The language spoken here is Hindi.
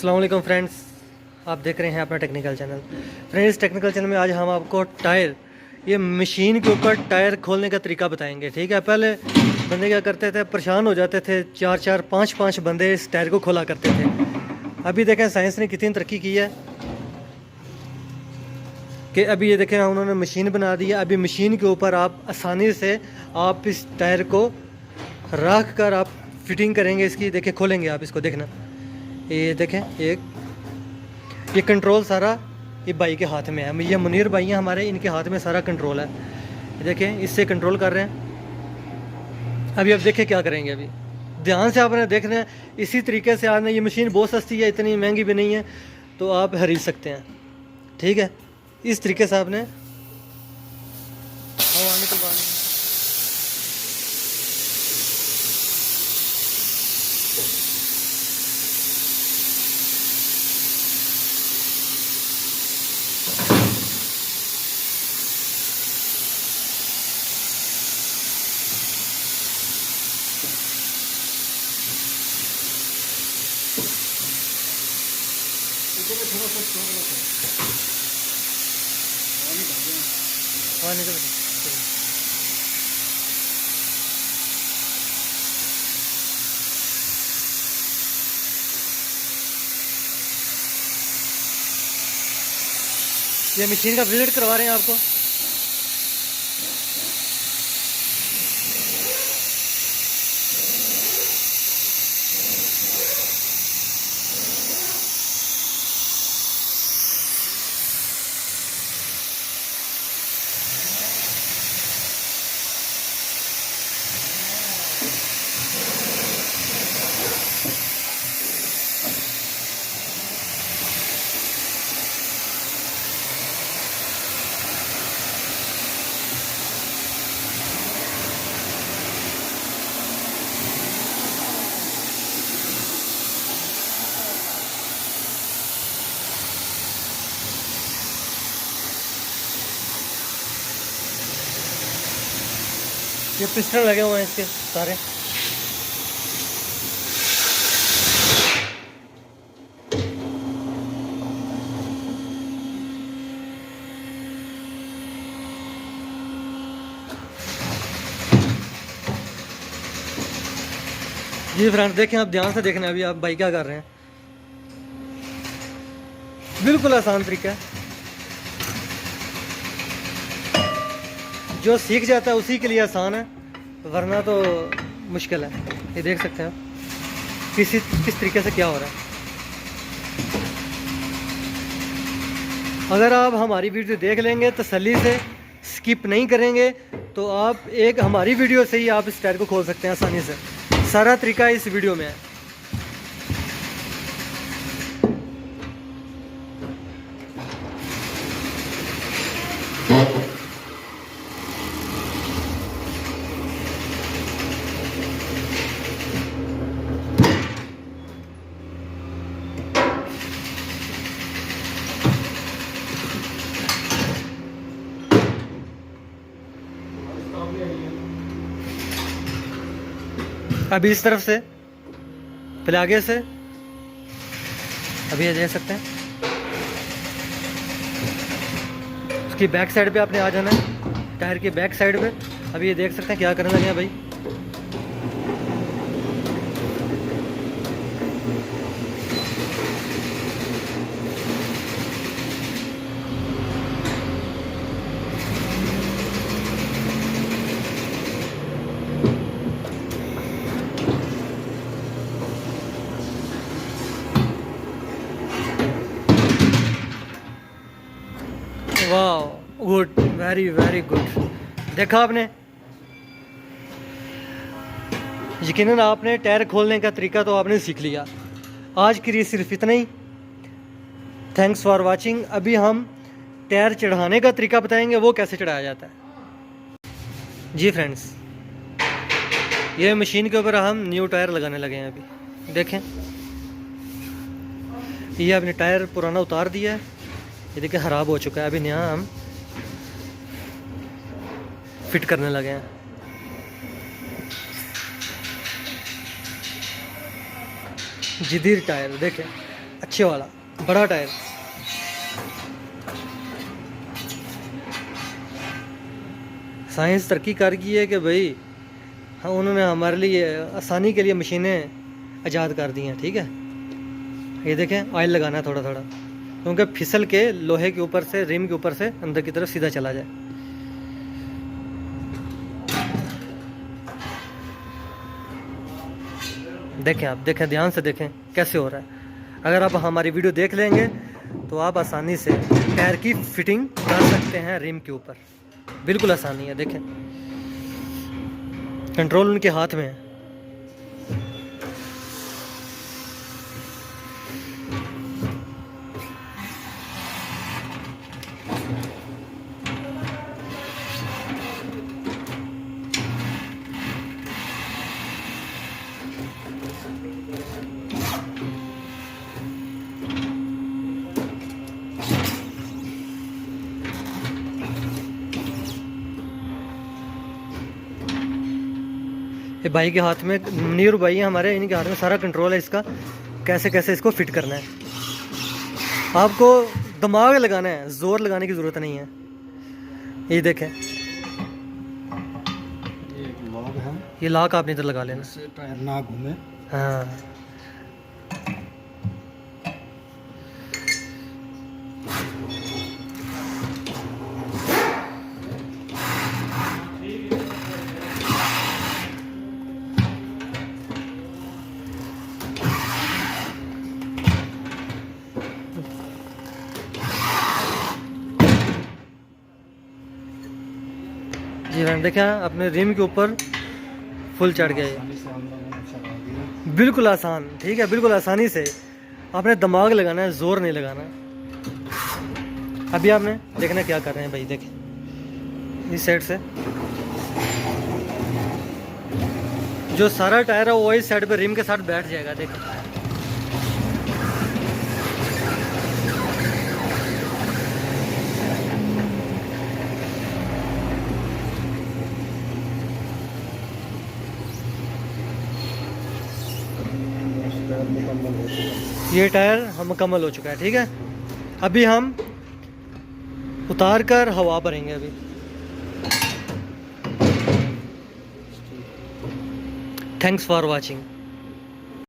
अस्सलाम वालेकुम फ्रेंड्स, आप देख रहे हैं अपना technical channel. Friends, technical channel में आज हम आपको टायर, ये मशीन के ऊपर टायर खोलने का तरीका बताएंगे। ठीक है, पहले बंदे क्या करते थे, परेशान हो जाते थे, 4-4 5-5 बंदे इस टायर को खोला करते थे। अभी देखें साइंस ने कितनी तरक्की की है कि अभी ये देखें उन्होंने मशीन बना दी है। अभी मशीन के ऊपर आप आसानी से आप इस टायर को रख कर आप फिटिंग करेंगे इसकी। देखें, खोलेंगे आप इसको, देखना ये देखें, ये कंट्रोल सारा ये भाई के हाथ में है। ये मुनीर भाई हैं हमारे, इनके हाथ में सारा कंट्रोल है। देखें, इससे कंट्रोल कर रहे हैं। अभी आप देखें क्या करेंगे, अभी ध्यान से आपने देखना है। इसी तरीके से आपने, ये मशीन बहुत सस्ती है, इतनी महंगी भी नहीं है, तो आप खरीद सकते हैं। ठीक है, इस तरीके से आपने हवा निकलवानी है। थोड़ा सा हवा निकल ये मशीन का विजिट करवा रहे हैं आपको। ये पिस्टन लगे हुए हैं इसके सारे। जी फ्रेंड, देखें, आप ध्यान से देखना। अभी आप भाई क्या कर रहे हैं, बिल्कुल आसान तरीका है। जो सीख जाता है उसी के लिए आसान है, वरना तो मुश्किल है। ये देख सकते हैं आप किस तरीके से क्या हो रहा है। अगर आप हमारी वीडियो देख लेंगे तसल्ली से, स्किप नहीं करेंगे, तो आप एक हमारी वीडियो से ही आप इस टायर को खोल सकते हैं आसानी से। सारा तरीका इस वीडियो में है। अभी इस तरफ से, पहले आगे से, अभी ये देख सकते हैं। उसकी बैक साइड पे आपने आ जाना है, टायर की बैक साइड पे। अभी ये देख सकते हैं क्या करने लगे हैं भाई। वाह, गुड, वेरी वेरी गुड। देखा आपने, यकीनन आपने टायर खोलने का तरीका तो आपने सीख लिया। आज के लिए सिर्फ इतना ही। Thanks for watching. अभी हम टायर चढ़ाने का तरीका बताएंगे, वो कैसे चढ़ाया जाता है। जी फ्रेंड्स, ये मशीन के ऊपर हम न्यू टायर लगाने लगे हैं। अभी देखें, ये आपने टायर पुराना उतार दिया है, ये देखिए ख़राब हो चुका है। अभी नया हम फिट करने लगे हैं। जदीर टायर देखें, अच्छे वाला बड़ा टायर। साइंस तरक्की कर गई है कि भाई हाँ, उन्होंने हमारे लिए आसानी के लिए मशीनें ईजाद कर दी हैं। ठीक है, ये देखें ऑयल लगाना है थोड़ा थोड़ा, क्योंकि फिसल के लोहे के ऊपर से, रिम के ऊपर से अंदर की तरफ सीधा चला जाए। देखें आप, देखें ध्यान से देखें कैसे हो रहा है। अगर आप हमारी वीडियो देख लेंगे तो आप आसानी से टायर की फिटिंग कर सकते हैं रिम के ऊपर, बिल्कुल आसानी है। देखें कंट्रोल उनके हाथ में है। ये भाई के हाथ में, मुनीर भाई है हमारे, इनके हाथ में सारा कंट्रोल है इसका, कैसे कैसे इसको फिट करना है। आपको दिमाग लगाना है, जोर लगाने की ज़रूरत नहीं है। ये देखें, ये एक लॉक है, ये लॉक आपने इधर लगा लेना, इससे टायर ना घूमे। हाँ। जी मैम देखा, अपने रिम के ऊपर फुल चढ़ गया ये, आसानी से हम लोगों ने चढ़ा दिया। बिल्कुल आसान। ठीक है, बिल्कुल आसानी से आपने दिमाग लगाना है, जोर नहीं लगाना है। अभी आपने देखना क्या कर रहे हैं भाई, देखें इस साइड से जो सारा टायर है वो इस साइड पे रिम के साथ बैठ जाएगा। देखें मुकम्मल हो चुका। ये टायर मुकम्मल हो चुका है। ठीक है, अभी हम उतार कर हवा भरेंगे अभी। Thanks for watching.